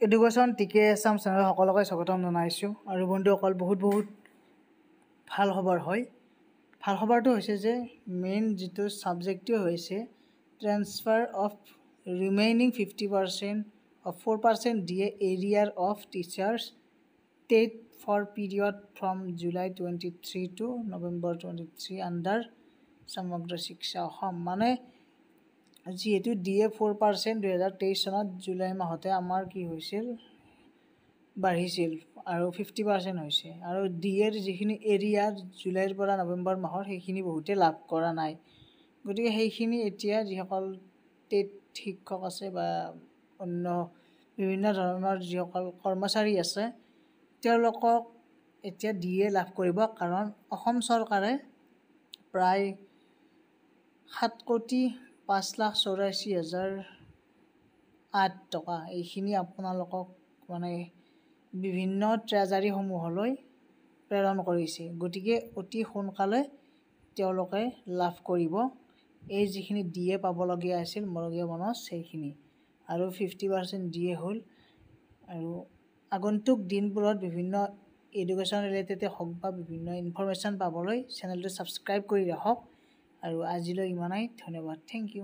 Education টিকে Assam channel সকলোকে স্বাগতম জনাইছোঁ আৰু বন্ধুসকল বহুত ভাল খবৰ হয়। ভাল খবৰটো হৈছে যে মেইন যিটো ছাবজেক্টটো হৈছে transfer of remaining 50% of 4% DA arrear of teachers TET for period from July 23 to November 23 under Samagra Shiksha Assam. মানে যিহেতু DA 4% 2023 চনত জুলাই মাহতে আমাৰ কি হৈছিল বাঢ়িছিল আৰু 50% হৈছে আৰু DAৰ যিখিনি এৰিয়া জুলাইৰ পৰা নৱেম্বৰ মাহৰ সেইখিনি বহুতে লাভ কৰা নাই। গতিকে সেইখিনি এতিয়া যিসকল টেট শিক্ষক আছে বা অন্য বিভিন্ন ধৰণৰ যিসকল কৰ্মচাৰী আছে তেওঁলোকক এতিয়া DA লাভ কৰিব, কাৰণ অসম চৰকাৰে প্ৰায় 7,05,84,008 টকা এইখিনি আপোনালোকক মানে বিভিন্ন ট্ৰেজাৰীসমূহলৈ প্ৰেৰণ কৰিছে। গতিকে অতি সোনকালে তেওঁলোকে লাভ কৰিব এই যিখিনি DA পাবলগীয়া আছিল মৰগীয়া বনজ সেইখিনি, আৰু 50% DA হ'ল। আৰু আগন্তুক দিনবোৰত বিভিন্ন এডুকেশ্যন ৰিলেটেডে হওক বা বিভিন্ন ইনফৰমেশ্যন পাবলৈ চেনেলটো ছাবস্ক্ৰাইব কৰি ৰাখক। আৰু আজিলৈ ইমানেই, ধন্যবাদ, থেংক ইউ।